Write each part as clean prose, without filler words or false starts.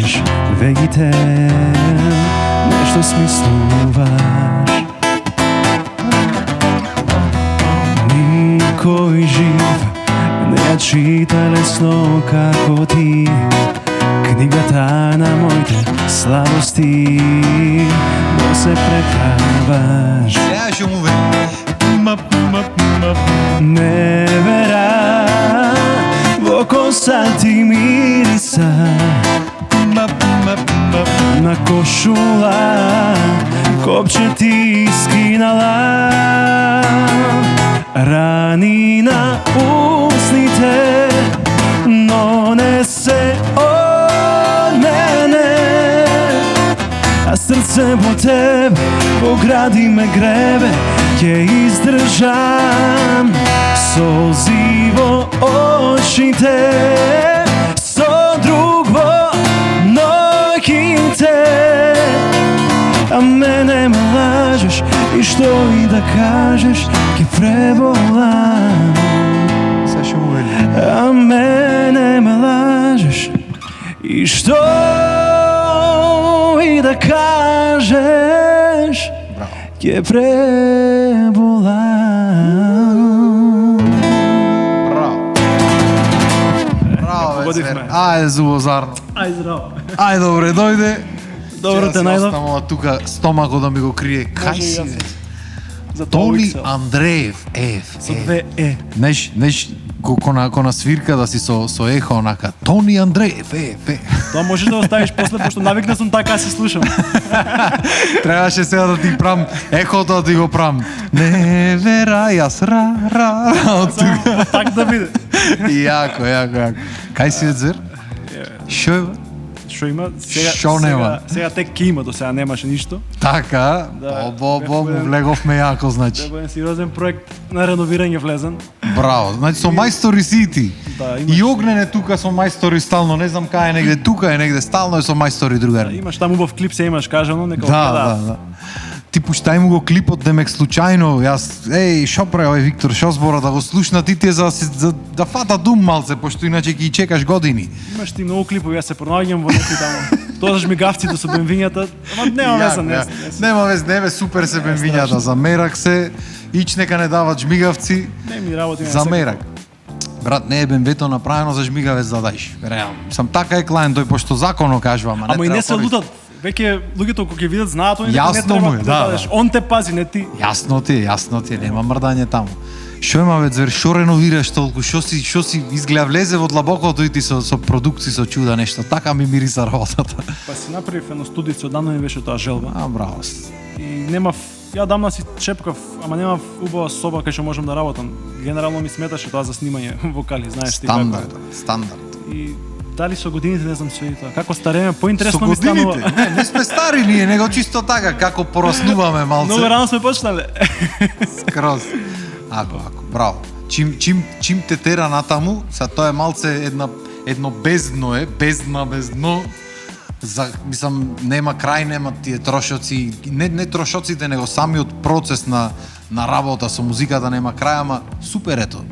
кажеш, вегите, нешто смислуваш. Никој жив не ја чита лесно како ти книгата на моите слабости, но се прекарваш. Сега ще му Не вера во коса ти мириса на кошула копче ти скинала, рани на устните, но не се од мене, а срце по тебе погради ме гребе, ќе издржам солзи во очите, со друг во ноќите, а мене ме лажеш и што и да кажеш ќе преболам. Сега ще му вели. А мене ме лажеш и што и да кажеш ќе преболам. Браво. Браво, бе, Погодивме. Цвер. Ајде, зубозарно. Ај здраво. Ајде, добре, дојде. Добро те најдов. Оставам тука стомако да ми го крие. Кај Може и си, јас. бе? За тоа Тони Иксел. Андреев. Со две е. Неш, кона свирка да си со ехо, онака. Тони Андреев, Тоа можеш да оставиш после, пошто навикна сум така се слушам. Требаше сега да ти прам ехото да ти го прам. Не вера, јас ра. Од тука. Так да биде. Јако. Кај си, Цвер? Шо е? Што има? Шо нема? Сега тек ке има, до сега немаше ништо. Така, Да, бо, влеговме јако, значи. Треба еден сериозен проект на реновирање влезен. Браво, значи со мајстори си ти. Да, имаш. И Огнен е тука со мајстори стално, не знам кај е негде, тука е негде, стално е со мајстори другари. Имаш таму убав клип, се имаш кажано, нека го Да. предават. Ти пуштај му го клипот, демек случајно, јас, шо прави овој Виктор, шо збора, да го слушна ти те за да фата дум малце, пошто иначе ги чекаш години. Имаш ти многу клипови, јас се пронаоѓам во некои таму. Тоа мигавците со бенвињата, ама нема веза, не. Нема вез, не супер се бенвињата, замерак се, ич нека не дават жмигавци, Не ми работи на замерак. Брат, не е бенвето направено за жмигавец да дај. Реално. Сам така е клаен тој, пошто законо кажува, ама не Ама и треба не се користи. лутат. Веќе луѓето кога ќе видат знаат они дека не Јасно треба му е, да да. дадеш. Он те пази, не ти. Јасно ти е, нема мрдање таму. Шо има бе, Цвер, шо реновираш толку, шо си изгледа влезе во длабокото и ти со продукција, со чуда нешто, така ми мириса работата. Па си направив едно студице, одамна ми беше тоа желба. Браво. И немав, ја дамна си чепкав, ама немав убава соба кај што можам да работам. Генерално ми сметаше тоа за снимање вокали, знаеш ти како. Стандард. И дали со годините не знам се и тоа. Како стареме, Со поинтересно ми станува. годините, не сме стари ние, него чисто така, како пораснуваме малце. Многу рано сме почнале. Скроз. Ако, браво. Чим те тера натаму, са тоа е малце едно бездно е, бездна без дно. Мислам, нема крај, нема тие трошоци, не трошоците, него самиот процес на работа со музиката нема крај, ама супер ето.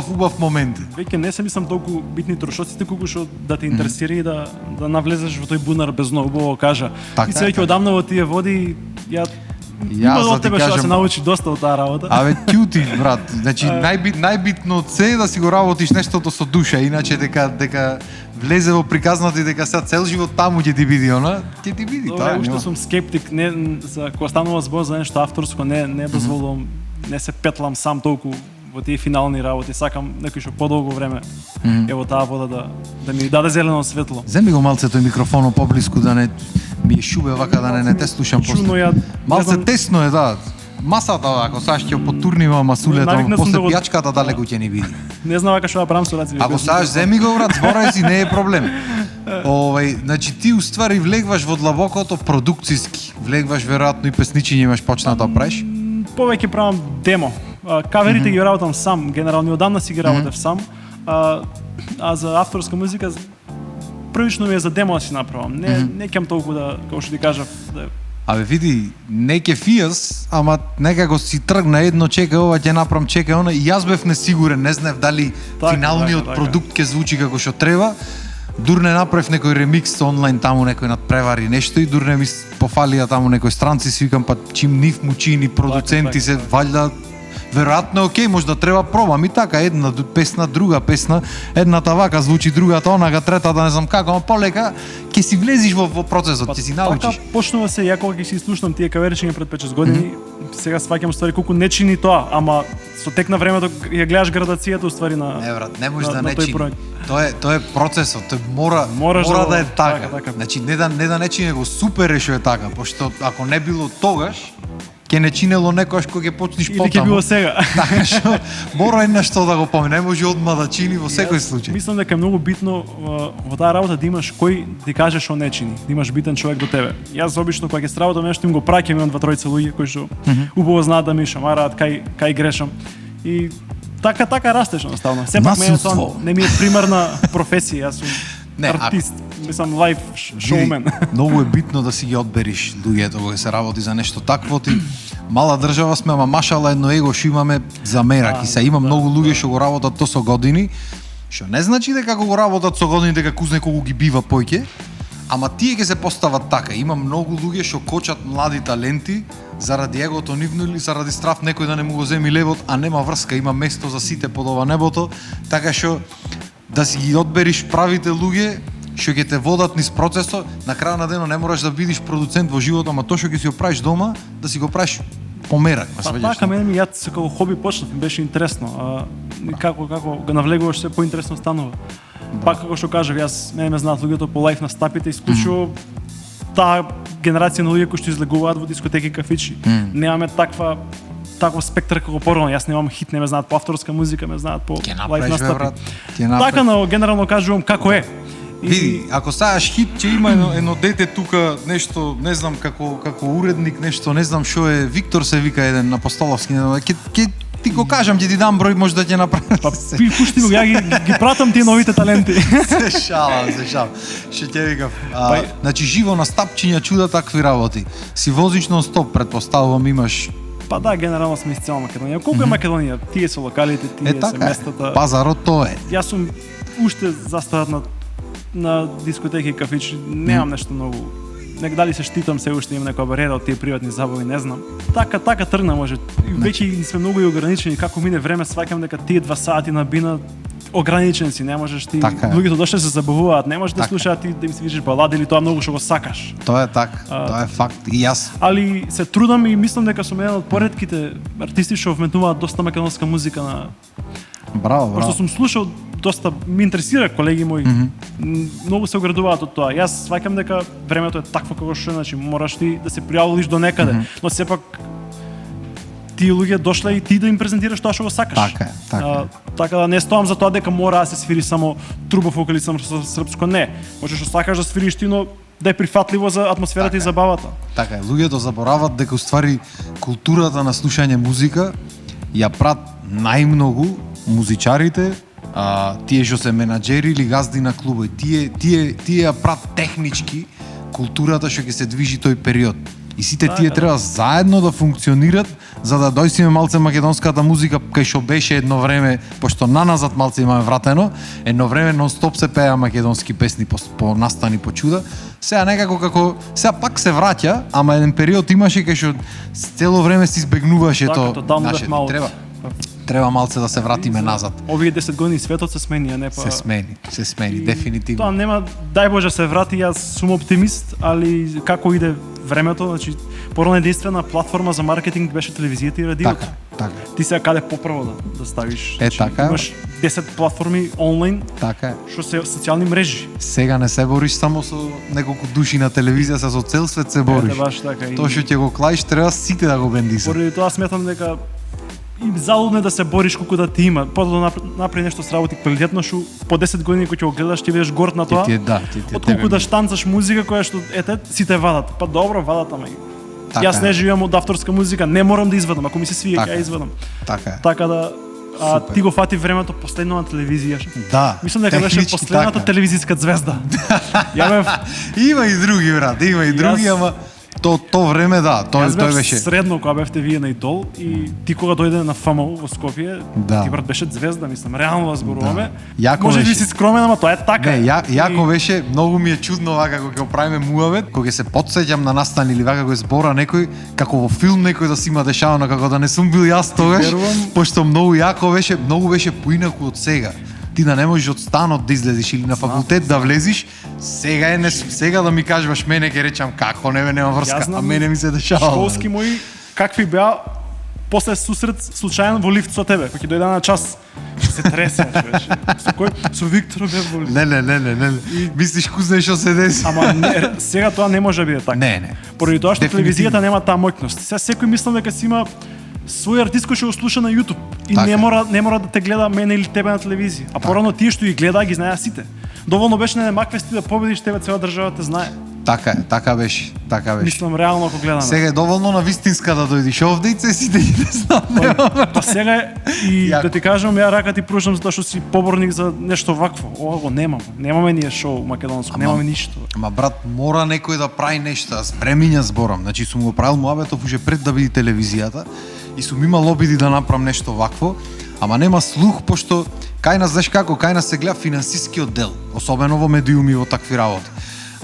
Убав момент. Веќе не се мислам толку битни трошоците, колку што да те интересира и да навлезеш во тој бунар без дно, убаво кажа. Така И се веќе е. одамна во тие води, има за од ти тебе што да се кажам, научи доста од таа работа. Абе, кјути, брат. Значи, најбитно се е да си го работиш нештото со душа, иначе дека влезе во приказната и дека сега цел живот таму ќе ти биде она, ќе ти биде Добре, тоа. уште нема. сум скептик, не за кога станува збор за нешто авторско, не дозволувам, не се петлам сам толку во тие финални работи, сакам некој што подолго време ево таа вода да ми даде зелено светло. Земи го малце тој микрофонот поблиску да не ми е шубе вака да не те слушам Чудно после. ја Малце не знам, тесно е, да. Масата, ако сега ќе потурнива масулето, Навикнав сум после да го- пијачката далеку ќе ни биде. не знам вака што да правам со раци. Ако саш земи го, брат, зборај си, не е проблем. Значи ти уствари влегваш во длабокото продукциски, влегваш веројатно и песничиња имаш почна да правиш. Повеќе правам демо. Каверите ги работам сам, генерално одамна си ги работев сам. А за авторска музика првично ми е за демо да си направам. Не ќам толку да, како што ти кажав, да Абе види, не ке фијас, ама некако си тргна едно чека ова, ќе направам чека она и јас бев несигурен, не знаев дали Така, финалниот така. продукт ќе звучи како што треба. Дурне направив некој ремикс онлайн таму, некој надпревари нешто и дурне ми пофалија таму некои странци, си викам па чим нив мучини продуценти се валјда веројатно е окей, може да треба пробам и така, една песна, друга песна, едната вака звучи, другата онака, третата не знам како, ама полека ќе си влезиш во процесот, ќе си научиш. Така почнува се, ја кога ќе си слушнам тие каверчиња пред 5-6 години, сега сваќам ствари колку не чини тоа, ама со тек на времето ја гледаш градацијата уствари на. Не брат, не може да на не тој чини. проект. Тоа е процесот, тој мора да е така. Значи не да не чини, него супер е што е така, пошто ако не било тогаш ќе не чинело некојаш кога ќе почнеш потаму. Или ќе било сега. Така што мора една што да го помине, не може одма да чини во секој случај. Мислам дека е многу битно во таа работа да имаш кој ти каже што не чини, да имаш битен човек до тебе. Јас обично кога ќе сработам нешто им го праќам, имам 2-3 луѓе кои што убаво знаат да ми шамараат кај грешам. И така растеш едноставно. Сепак мене тоа не ми е примерна професија, јас сум артист, мислам лайф шоумен. Многу е битно да си ги одбериш луѓето кога се работи за нешто такво. Ти мала држава сме, ама машала едно его што имаме за мерак и се има многу луѓе што го работат то со години, што не значи дека кога го работат со години дека куз некогу ги бива поќе, ама тие ќе се постават така. Има многу луѓе што кочат млади таленти заради егото нивно или заради страв некој да не му го земи левот, а нема врска, има место за сите под ова небото, така што да си ги одбериш правите луѓе што ќе те водат низ процесот. На крај на денот не мораш да бидиш продуцент во животот, ама тоа што ќе си го правиш дома, да си го правиш померак. Така мене ми јас како хоби почнав, ми беше интересно. Како го навлегуваш се поинтересно станува. Пак како што кажав, јас мене ме знаат луѓето по лајф настапите, исклучиво таа генерација на луѓе кои што излегуваат во дискотеки и кафичи. Немаме таков спектар како порано. Јас немам хит, не ме знаат по авторска музика, ме знаат по лајф настапи. Така, но генерално кажувам како е. Види, ако сајаш хит, ќе има едно дете тука, нешто, не знам, како уредник, нешто, не знам што е, Виктор се вика еден на Апостоловски, ќе ти го кажам, ќе ти дам број, може да ќе направи. Па пушти го, ја ги пратам тие новите таленти. Се шалам. Што ќе викам. Значи живо настапчиња, чуда такви работи. Си возиш нон-стоп, предпоставувам, имаш. Па да, генерално сме из цела Македонија. Колку е Македонија? Тие се локалите, тие се местата. Пазарот тоа е. Јас сум уште застават на дискотеки и кафичи, немам нешто многу. Нека дали се штитам се уште имам некоја бариера од тие приватни забави, не знам. Така тргна може. Веќе сме многу и ограничени, како мине време сваќам дека тие 2 сати на бина ограничен си, не можеш ти. Луѓето дошле се забавуваат, не можеш да слушаат ти да им свириш балади или тоа многу што го сакаш. Тоа е така, тоа е факт и јас. Али се трудам и мислам дека сум еден од поретките артисти што вметнуваат доста македонска музика на. Браво. Пошто сум слушал доста, ми интересира колеги мои, многу се оградуваат од тоа. Јас сваќам дека времето е такво како што е, значи мораш ти да се пријавиш до некаде, но сепак тие луѓе дошле и ти да им презентираш тоа што го сакаш. Така. Така да не стоам за тоа дека мора да се свири само трубов вокалист со српско, не. Можеш да сакаш да свириш ти, но да е прифатливо за атмосферата и забавата. Така е, луѓето заборават дека уствари културата на слушање музика ја прат најмногу музичарите, тие што се менаџери или газди на клубови, тие ја прат технички културата што ќе се движи тој период. И сите тие треба заедно да функционират за да дојсиме малце македонската музика кај што беше едно време, пошто наназад малце имаме вратено, едно време нон-стоп се пеа македонски песни по настани по чуда. Сега некако сега пак се враќа, ама еден период имаше кај што цело време се избегнуваше тоа. Треба малце да се вратиме назад. Овие 10 години светот се смени, а не па. Се смени, дефинитивно. Тоа нема, дај Боже се врати, јас сум оптимист, али како иде времето, значи порано единствена платформа за маркетинг беше телевизијата и радиото. Така. Ти сега каде поправо да ставиш? Така. Имаш 10 платформи онлайн. Така. Што се социјални мрежи. Сега не се бориш само со неколку души на телевизија, со цел свет се бориш. Така. Тоа што ќе го клаиш треба сите да го бендисат. Поради тоа сметам дека и залудно е да се бориш колку да ти има. Потоа да направи нешто сработи квалитетно, што по 10 години кога ќе го гледаш ти бидеш горд на тоа. Отколку да штанцаш музика која што сите вадат. Па добро, вадат, ама јас не живеам од авторска музика, не морам да извадам, ако ми се свија ќе ја извадам. Така да ти го фати времето последно на телевизија. Да. Мислам дека беше последната телевизиска звезда. Има и други, брат, ама то време да, Јас тој бев беше. средно кога бевте вие на Идол и ти кога дојде на ФМУ во Скопје, Да. ти брат беше звезда, мислам, реално да зборуваме. Јако Може би беше. си скромен, ама тоа е така. Не, јако И- беше, многу ми е чудно вака кога ќе правиме муавет, кога ќе се потсеќам на настан или вака кога збора некој, како во филм некој да си има дешавано, како да не сум бил јас тогаш, верувам. пошто многу јако беше, многу беше поинаку од сега. Ти да не можеш од станот да излезеш или на факултет да влезиш, сега да ми кажуваш мене ќе речам како не нема врска, Јас знам а мене ми се дешава. Школски мои какви беа после сусрет случајен во лифт со тебе, кој ќе дојде на час. Се тресе, човече. Со кој? Со Виктор бев во лифт. Не. Мислиш кузне што се деси? Ама не, сега тоа не може да биде така. Не. Поради тоа што Дефинитивно. телевизијата нема таа моќност. Сега секој мислам дека си има свој артист кој ќе го слуша на YouTube и Така. не мора да те гледа мене или тебе на телевизија. А порано тие што ги гледа ги знаеа сите. Доволно беше на Маквести да победиш, тебе цела држава те знае. Така е, така беше. Мислам реално ако гледаме. Сега е доволно на вистинска да дојдеш овде и се сите ги не знаат. Па сега е и Јако. да ти кажам, ја рака ти пружам затоа што си поборник за нешто вакво. Ова го немаме. Немаме ние шоу македонско, немаме ништо. Ама брат, мора некој да прави нешто, аз премиња зборам. Значи сум го правил муабетов уже пред да биде телевизијата и сум имал обиди да направам нешто вакво, ама нема слух пошто кај нас знаеш како, кај нас се гледа финансискиот дел, особено во медиуми во такви работи.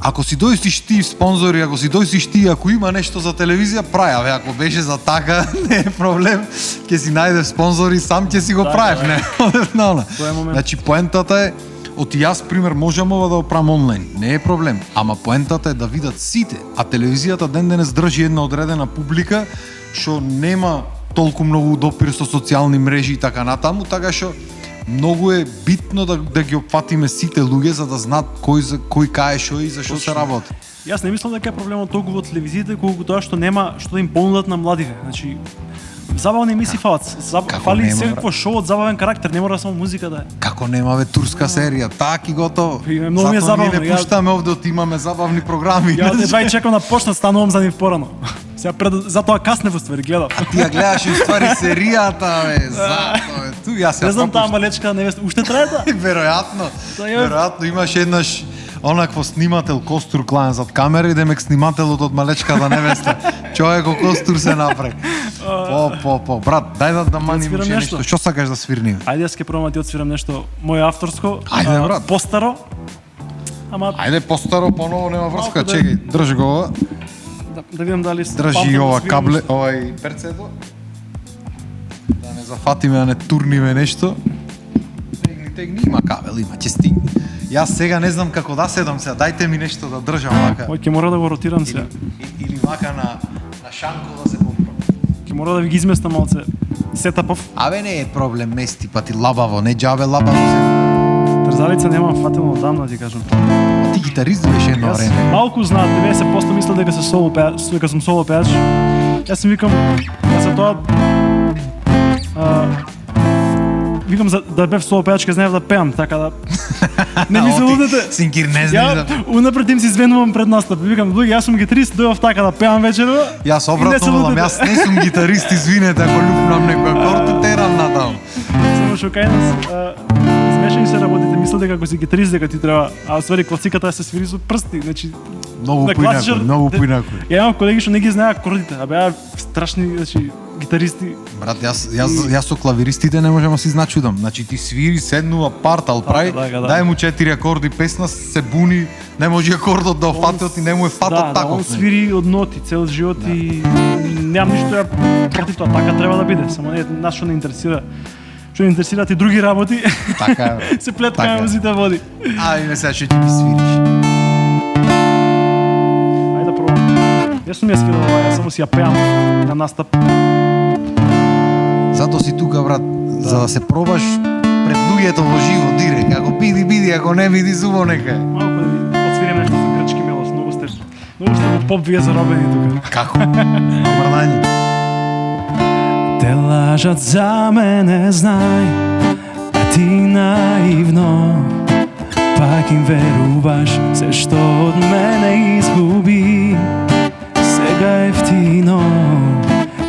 Ако си дојсиш ти спонзори, ако си дојсиш ти, ако има нешто за телевизија, прајаве, ако беше за така, не е проблем, ќе си најдеш спонзори, сам ќе си го Така, правиш, бе. не. Тоа Тоа е момент. Значи поентата е оти јас пример можам ова да го правам онлайн, не е проблем, ама поентата е да видат сите, а телевизијата ден денес држи една одредена публика што нема толку многу допир со социјални мрежи и така натаму, така што многу е битно да ги опфатиме сите луѓе за да знаат кој кај шо и за што се работи. Јас не мислам дека е проблемот толку во телевизиите, колку тоа што нема што да им понудат на младиве. Значи забавни емисии фалат. Како Фали нема, секакво шоу од забавен карактер, не мора само музика да е. Како нема бе турска серија, так и готово. И многу ми е Затоа ние забавно, не пуштаме овде, имаме забавни програми. Ја едва и чекам да почнат, станувам за нив порано. Сега затоа касне во ствари гледав. Ти ја гледаш и ствари серијата, бе, затоа бе. Ту јас Не ја знам таа пропуштам. малечка невеста, уште трае таа? Веројатно. Тоа е- Веројатно имаш еднаш онакво снимател костур клан зад камера и демек снимателот од малечката невеста. Човеко костур се направи. По, брат, дај да маним свирам уште нешто. нешто. Што сакаш да свирним? Ајде јас ќе пробам да ти отсвирам нешто моје авторско. Ајде, брат. Постаро. Ама Ајде постаро, поново нема врска, Малку да- чекај, држи го ова. да видам дали Држи памтам да ова свирам кабле, овај перцето. Да не зафатиме, да не турниме нешто. Тегни, има кабел, има, ќе стигне. Јас сега не знам како да седам сега, дајте ми нешто да држам вака. Ој, ќе мора да го ротирам сега. Или вака на шанко да се попрам. Ќе мора да ви ги изместам малце сетапов. Абе не е проблем, мести па ти лабаво, не џабе лабаво се. Трзалица немам фатилно одамна, ти кажам. Ти гитарист беше едно Јас време. малку знаат, тебе се после мислел дека се соло пеач, дека сум соло пеач. Јас си викам, јас за тоа викам за да бев соло пеач, ке знаев да пеам, така да не ми се лудете. Синкир не Ја знаеш. унапред им се извинувам пред настап. Викам, луѓе, јас сум гитарист, дојдов така да пеам вечерва. Јас и не обратно се велам, лутете. јас не сум гитарист, извинете ако люпнам некој акорд, терам натаму. Само што кај нас смешни се работите, мислел дека ако си гитарист дека ти треба, а ствари класиката се свири со прсти, значи Многу на поинаку, класичар- многу поинаку. Ја имам колеги што не ги знаеа акордите, а беа страшни, значи гитаристи. Брат, јас со клавиристите не можам да си значудам. Значи ти свири, седнува партал прави, така, да. дај му 4 акорди песна, се буни, не може акордот да офатат и не му е фатат Да, таков. он свири од ноти цел живот и немам ништо ја против тоа, така треба да биде, само не нас што не интересира. Што не интересираат и други работи. Така е. се плеткаме Така е. во сите води. Ајде сега што ќе ми свириш. Ајде да пробам. Јас сум ја скидал ова, јас само си ја пеам на настап. Затоа си тука, брат, за да се пробаш пред луѓето во живо директ. Ако биди, ако не биди, зубо нека е. Малку да ви отсвирим нешто за грчки мелос, многу сте во поп вие заробени тука. Како? Омрдање. Те лажат за мене, знај, а ти наивно пак им веруваш, се што од мене изгуби. Сега ефтино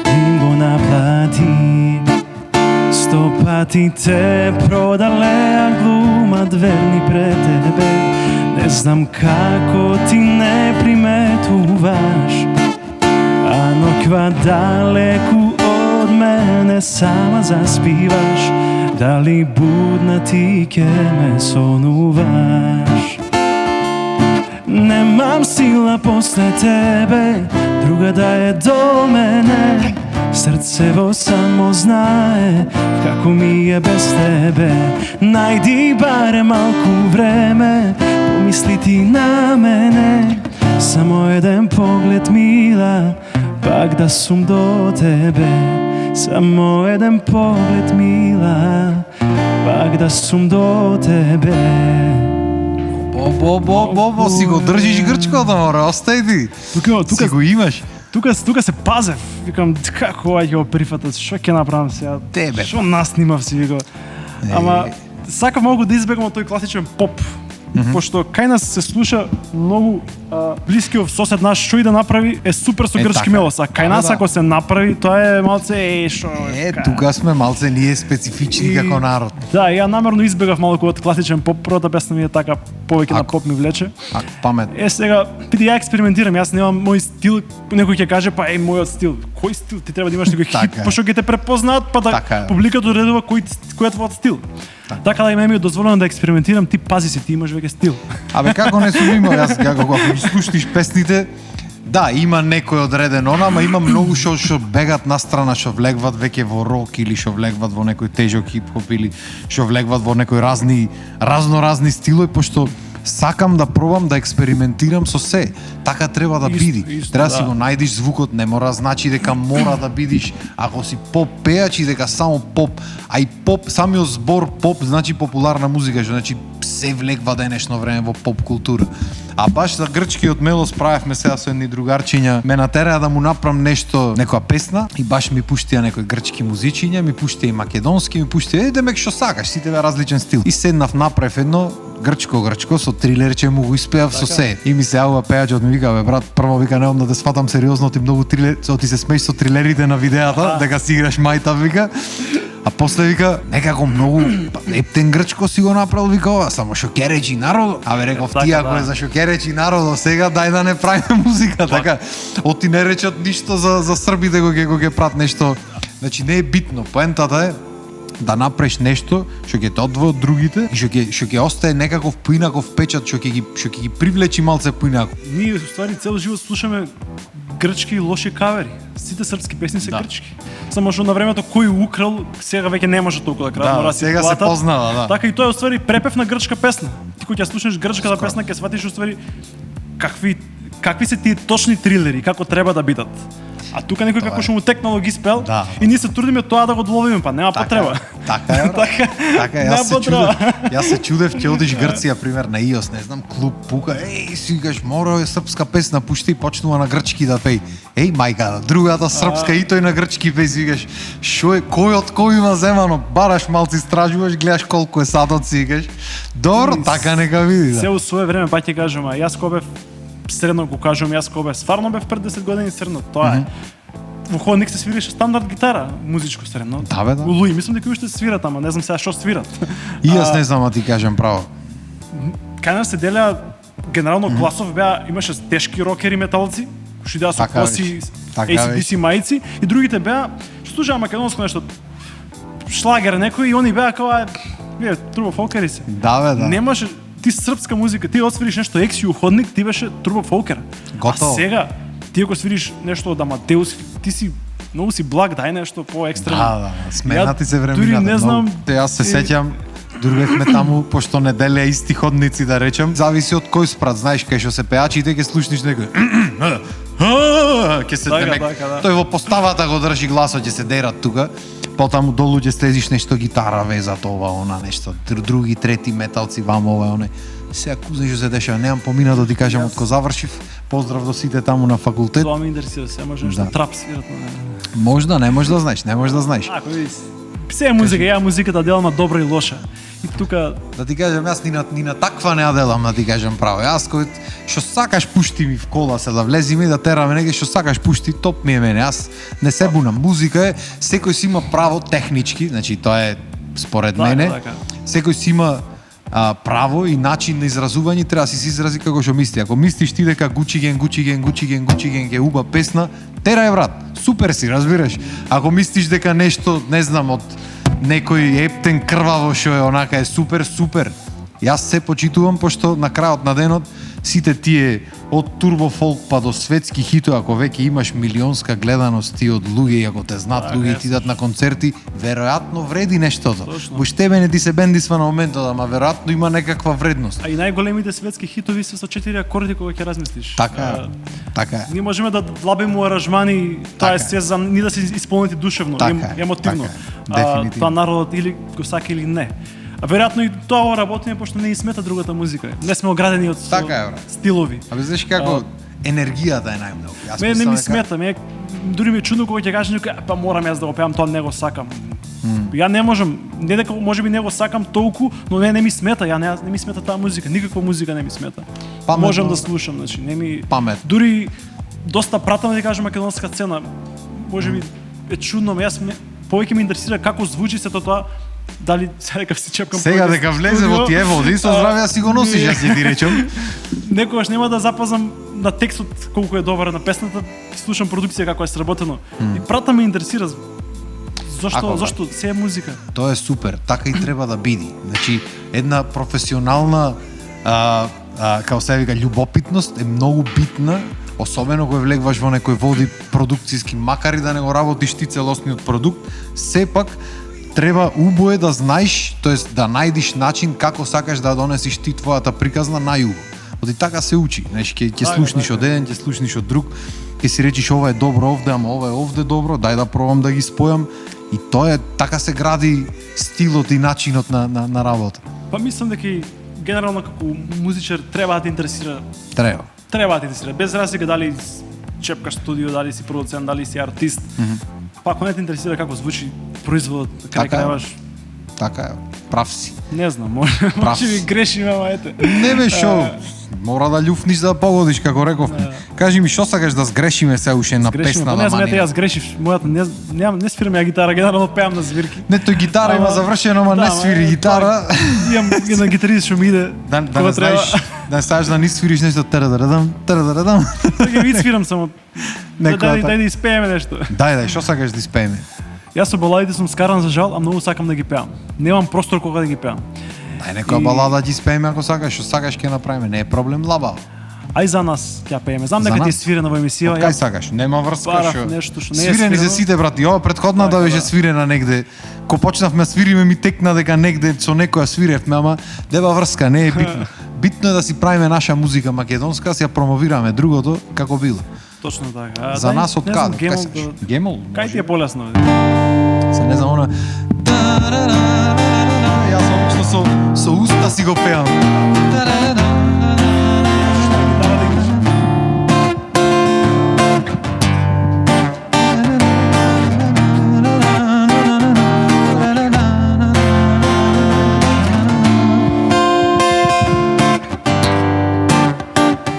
им го наплати. 100 пати те продале, а глумат верни пред тебе. Не знам како ти не приметуваш. Каква далеку од мене сама заспиваш, дали будна ти ке ме сонуваш? Немам сила после тебе, друга да е до мене. Срцево само знае како ми е без тебе. Најди барем малку време, помисли ти на мене. Само еден поглед мила, пак да сум до тебе. Само еден поглед мила, пак да сум до тебе. Бо, си го држиш грчкото, море, остај ти. Си го имаш. Тука се пазев. Викам, како ова ќе го прифатат, што ќе направам сега? Тебе. Што наснимав си, викам. Ама, сакав малку да избегам тој класичен поп. Пошто кај нас се слуша многу блискиот сосед наш што и да направи е супер со грчки мелос, а кај нас ако се направи тоа е малце што тука сме малце ние специфични како народ. Да, ја намерно избегав малку од класичен поп, првата песна ми е така повеќе на поп ми влече. Памет. Сега ја експериментирам, јас немам мој стил, некој ќе каже па мојот стил. Кој стил? Ти треба да имаш некој хит, пошто ќе те препознаат, па да публиката одредува кој е твојот стил. Така да ми е дозволено да експериментирам, ти пази се, ти имаш веќе стил. Абе како не сум имал, јас како ги слушниш песните, да, има некој одреден ама има многу што бегат на страна, што влегват веќе во рок или што влегват во некој тежок хип-хоп или што влегват во некој разни стилови, пошто сакам да пробам да експериментирам со се. Така треба да биде. Треба си го најдиш звукот, не мора значи дека мора да бидиш ако си поп пеач и дека само поп, а и поп, самиот збор поп значи популарна музика, што значи се влегва денешно време во поп култура. А баш за грчкиот мелос правевме сега со едни другарчиња, ме натераа да му направам нешто, некоја песна и баш ми пуштија некои грчки музичиња, ми пуштија и македонски, ми пуштија демек што сакаш, сите беа различен стил. И седнав направив едно грчко со трилерче, му го испеав со се. И ми се јавува пеаџот, ми вика, бе брат, прво вика немам да те сватам сериозно, ти многу трилер, ти се смееш со трилерите на видеата, дека си играш мајта, вика. А после вика, некако многу ептен грчко си го направил, вика ова, само што ќе речи народот. Абе реков ти ако е за што ќе речи народот, сега дај да не правиме музика, така. Оти не речат ништо за србите кога ќе прават нешто. Значи не е битно, поентата е да направиш нешто што ќе те одвои од другите и што ќе остане некаков поинаков печат, што ќе ги привлечи малце поинако. Ние уствари цел живот слушаме грчки и лоши кавери. Сите српски песни се грчки. Само што на времето кој украл, сега веќе не може толку да краде, мора сега се познава, да. Така и тоа е уствари препев на грчка песна. Ти кога ќе слушнеш грчката песна, ќе сватиш уствари какви се тие точни трилери, како треба да бидат. А тука некој како што му текнало ги спел и ние се трудиме тоа да го доловиме, па нема потреба. Така јас се чудев ќе одиш Грција пример на ИОС, не знам, клуб пука, си викаш мора е српска песна пушти и почнува на грчки да пеј. Мајка, другата српска и тој на грчки пеј, си викаш шо е кој од кој има земано, бараш малци истражуваш, гледаш колку е сатот, си викаш. Добро, така нека види. Се у свое време па ќе кажам, јас кога бев средно го кажувам, јас кога стварно бев пред 10 години средно, тоа е. Во ходник се свирише стандард гитара, музичко средно. Да, бе, да. Луи, мислам дека уште свират, ама не знам сега што свират. И јас не знам, а ти кажам право. Кај нас се делеа генерално класов беа, имаше тешки рокери металци, кои идеа со коси, ACDC мајци, и другите беа што слушаа македонско нешто, шлагер некој, и они беа као вие турбо фолкери се. Да, бе, да. Немаше ти српска музика, ти отсвириш нешто екси уходник, ти беше турбо фолкер. Готово. А сега ти ако свириш нешто од Амадеус, ти си многу си благ, дај нешто поекстремно. Да, сменати се времината. Дури не знам. Јас се сеќам, другевме таму, пошто не делеа исти ходници, да речем. Зависи од кој спрат, знаеш, кај што се пеачите, ќе слушниш некој. Ќе се демек. Тој во поставата го држи гласот, ќе се дерат тука. Потаму долу ќе слезиш нешто гитара, везат ова, она нешто, други, трети металци, вамо, ова, оне. Сега кузне што се дешава, немам помина да ти кажам од ко завршив. Поздрав до сите таму на факултет. Тоа ме интересира, се може нешто трап свират на мене. Можда, не можеш да знаеш, не можеш да знаеш. Ако видиш, се е музика, ја музиката делам добра и лоша. И тука да ти кажам, јас ни на таква не ја делам, да ти кажам право. Јас кој што сакаш пушти ми в кола се да влезиме и да тераме неге што сакаш пушти, топ ми е мене. Јас не се бунам. Музика е секој си има право технички, значи тоа е според мене. Секој си има право и начин на изразување, треба да си изрази како што мисли. Ако мислиш ти дека Gucci Gang е уба песна, терај брат, супер си, разбираш. Ако мислиш дека нешто, не знам, од некој ептен крваво што е онака е супер. Јас се почитувам, пошто на крајот на денот сите тие од турбо фолк па до светски хитови, ако веќе имаш милионска гледаност ти од луѓе, и ако те знаат луѓе и ти дат на концерти, веројатно вреди нештото. Бош тебе не ти се бендисва на моментот, ама веројатно има некаква вредност. А и најголемите светски хитови се со 4 акорди кога ќе размислиш. Така е. Ние можеме да длабиме аранжмани, тоа е се за ни да се исполнити душевно, емотивно. Дефинитивно. Тоа народот или го сака или не. А веројатно и тоа работиме пошто не и смета другата музика. Не сме оградени од стилови. Абе знаеш како енергијата е најмногу. Мене не ми смета, дури ми е чудно кога ќе кажеш дека па морам јас да го пеам, тоа не го сакам. Ја не можам, не дека можеби не го сакам толку, но не ми смета, не ми смета таа музика, никаква музика не ми смета. Можам да слушам, значи не ми дури доста пратам да кажам македонска сцена. Можеби е чудно, јас повеќе ме интересира како звучи сето тоа. Дали сега си чепкам сега дека влезе во тие води, со здравје си го носиш, јас ќе ти речам. Некогаш нема да запазам на текстот колку е добар на песната, слушам продукција како е сработено. И прата ме интересира зашто се е музика. Тоа е супер, така и треба да биде. Значи една професионална како се вика љубопитност е многу битна, особено кога влегваш во некој води продукцијски, макар и да не го работиш ти целосниот продукт, сепак треба убое да знаеш, тоест да најдиш начин како сакаш да донесиш ти твојата приказна најубаво. Оди така се учи, знаеш, ќе слушниш од еден, ќе слушниш од друг, ќе си речиш ова е добро овде, ама ова е овде добро, дај да пробам да ги спојам, и тоа е така се гради стилот и начинот на работа. Па мислам дека и генерално како музичар треба да те интересира. Треба да те интересира, без разлика дали чепкаш студио, дали си продуцент, дали си артист. Па ако не те интересира како звучи производот, кај крајаш. Така е, прав си. Не знам, може би грешим, ама ете. Не бе шо, мора да љуфниш да погодиш, како реков. Кажи ми, шо сакаш да сгрешиме се уште на песна на Не знам, Манија? јас грешив, мојата не свирам ја гитара, генерално пеам на звирки. Не, тој гитара има завршено, ама не свири гитара. Имам една гитарист што ми иде. Да не знаеш да не свириш нешто тарадарадам. Така ви свирам само. Дај да испееме нешто. Дај, шо сакаш да испееме? Јас со баладите сум скаран за жал, а многу сакам да ги пеам. Немам простор кога да ги пеам. Дај некоја балада ќе испееме ако сакаш, што сакаш ќе направиме, не е проблем лаба. Ај за нас ќе пееме. Знам дека ти е свирена во емисија. Кај сакаш? Нема врска што. Нешто што не е свирени се сите брати. Ова претходната беше свирена негде. Ко почнавме свириме ми текна дека негде со некоја свиревме, ама нема врска, не е битно. Битно е да си правиме наша музика македонска, си ја промовираме, другото како било. Точно така. За нас од каде? Гемол? Кај ти е полесно? Се не знам, она... Јас обично со уста си го пеам.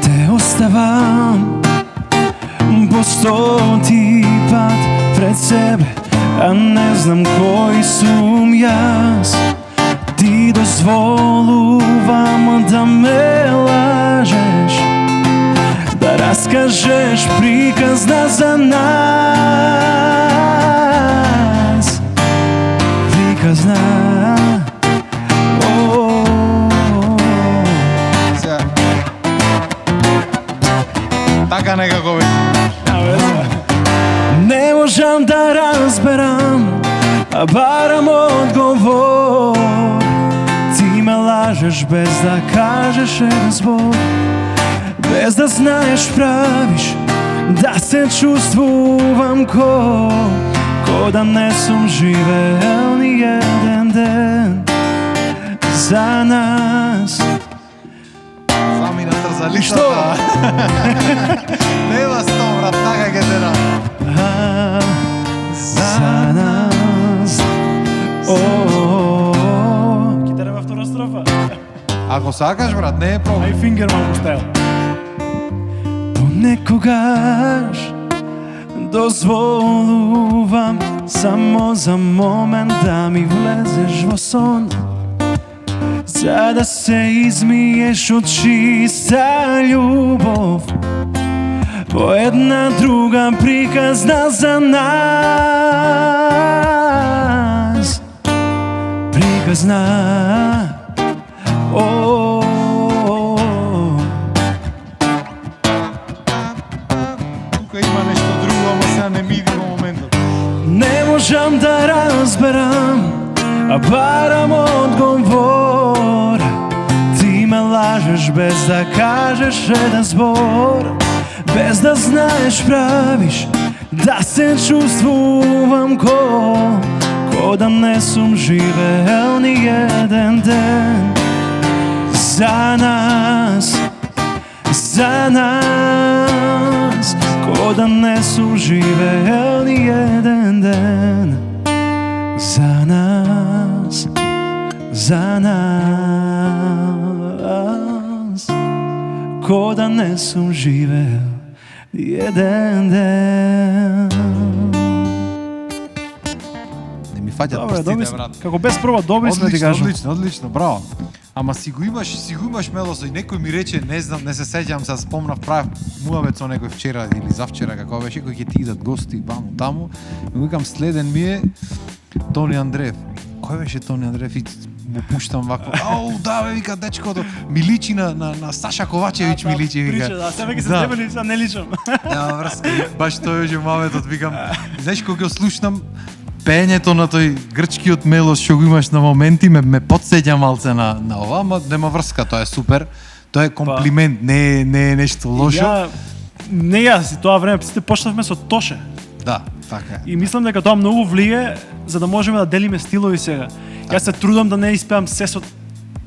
Те оставам по стоти пат пред себе, а не знам кој сум јас. Ти дозволувам да ме лажеш, да раскажеш приказна за нас. Приказна. Така некако беше. Не можам да разберам, а барам одговор. Ти ме лажеш без да кажеш еден збор, без да знаеш правиш, да се чувствувам ко да не сум живеел ни еден ден за нас. Сами на трзалицата. Нема сто, брат, така ќе те на. За нас. Китара во втора строфа. Ако сакаш, брат, не е проблем. Ај фингерман стайл. Понекогаш дозволувам само за момент да ми влезеш во сон. за да се измиеш от чиста љубов по една друга приказна за нас. Приказна. Тука има нешто друго, ама сега не ми иде во моментот. Не можам да разберам, а барам одговор. Ти ме лажеш без да кажеш еден збор, без да знаеш правиш да се чувствувам ко да не сум живеел ни еден ден. За нас, ко да не сум живеел ни еден ден. За нас, ко да не сум живеел ни еден ден. Не ми фаќат прстите, брат. Како без проба, добри сме, ти кажам. Одлично, браво. Ама си го имаш мелосо и некој ми рече, не знам, не се сеќам, се спомнав, правев муавет со некој вчера или завчера, како беше, кој ќе ти идат гости ваму таму. И му викам, следен ми е Тони Андреев. Кој беше Тони Андреев? И му пуштам вако. Ау, да бе, вика, дечкото. Ми личи на Саша Ковачевич, ми личи, вика. Прича, да, сега ќе се дебели, сега не личам. Нема врска, баш тој беше муаветот, викам. Знаеш, кога ќе слушнам, пењето на тој грчкиот мелос што го имаш на моменти ме потсеќа малце на ова, ама нема врска, тоа е супер. Тоа е комплимент, не е нешто лошо. Не јас, и тоа време сите почнавме со Тоше. Да, така е. И мислам дека тоа многу влие за да можеме да делиме стилови сега. Јас се трудам да не испеам се со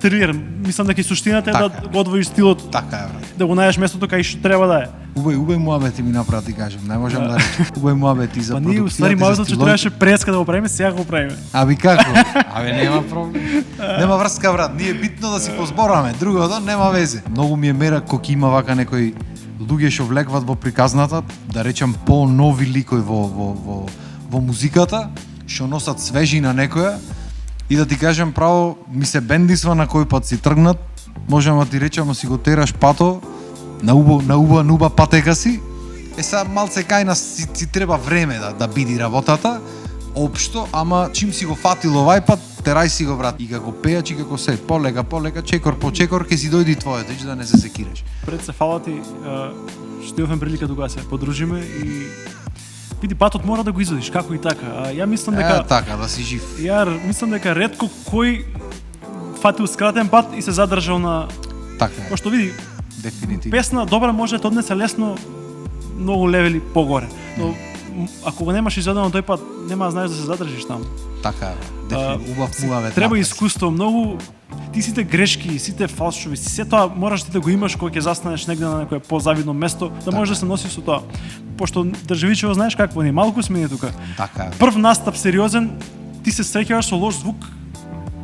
трилер. Мислам дека и суштината е да го одвоиш стилот. Така е, брат. Да го најдеш местото кај што треба да е. Убај муабети ми направи, ти кажам. Не можам да речем. Убај муабети за продукцијата. Па ние уствари муабетот што требаше преска да го правиме, сега го правиме. Аби како? Абе нема проблем. Нема врска, брат. Ние е битно да си позбораме. Другото нема везе. Многу ми е мера кога има вака некои луѓе што влекват во приказната, да речем по-нови ликои во музиката, што носат свежина некоја. И да ти кажам право, ми се бендисва на кој пат си тргнат, можам да ти речам, си го тераш пато, на уба патека си, сега малце кај нас си треба време да биди работата, општо, ама чим си го фатил овај пат, терај си го, брат, и како пејач и како се, полека, чекор по чекор, ке си дојди твоето, и да не се секираш. Пред се фала ти, што имавме прилика тука се подружиме и види, патот мора да го извадиш, како и така. Ја мислам дека така, да си жив. Ја мислам дека ретко кој фатил скратен пат и се задржал на Така е. Пошто види, дефинитивно. Песна добра може да те однесе лесно многу левели погоре. Но ако го немаш изведено тој пат, нема да знаеш да се задржиш таму. Така е. Убав муавет. Треба искуство, многу ти сите грешки, сите фалшови, се тоа мораш ти да го имаш кога ќе застанеш негде на некое позавидно место, да можеш да се носиш со тоа. Пошто државичево знаеш какво ни, малку сме ние тука. Така е. Прв настап сериозен, ти се среќаваш со лош звук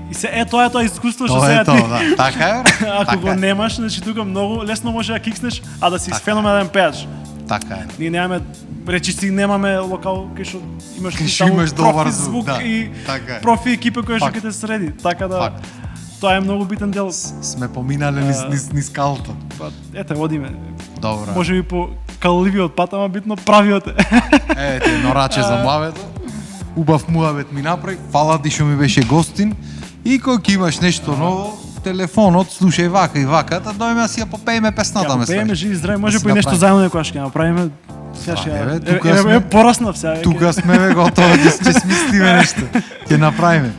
и се тоа е тоа искуство што сега ти. Да. Така е. Ако го немаш, значи тука многу лесно може да кикснеш, а да си феноменален пеач. Така е. Ние немаме речиси, немаме локал кај што имаш добар звук да, и така е. профи екипа која што ќе те среди. Така да тоа е многу битен дел. Сме поминале низ калто. Па ете, одиме. Добро. Може би по калливиот пат, ама битно правиот е. Ете, нораче за муавето. Убав муавет ми направи. Фала ти што ми беше гостин. И кога ќе имаш нешто ново, телефонот, слушај вака и вака, да дојме да си ја попееме песната ме пееме живи здрави, може по нешто заедно некојаш ќе направиме. Сега пораснав сега. Тука сме готови, ќе смислиме нешто. Ќе направиме.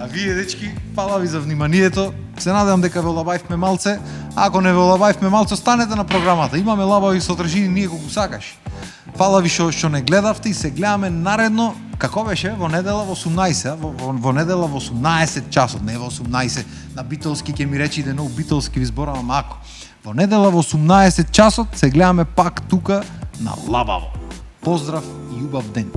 А вие дечки, фала ви за вниманието. Се надевам дека ве олабавивме малце. Ако не ве олабавивме малце, останете на програмата. Имаме лабави содржини ние колку сакаш. Фала ви што не гледавте и се гледаме наредно. Како беше? Во недела во 18, во недела во 18 часот, не во 18. На битолски ќе ми речи денов битолски ви зборам, ако. Во недела во 18 часот се гледаме пак тука на Лабаво. Поздрав и убав ден.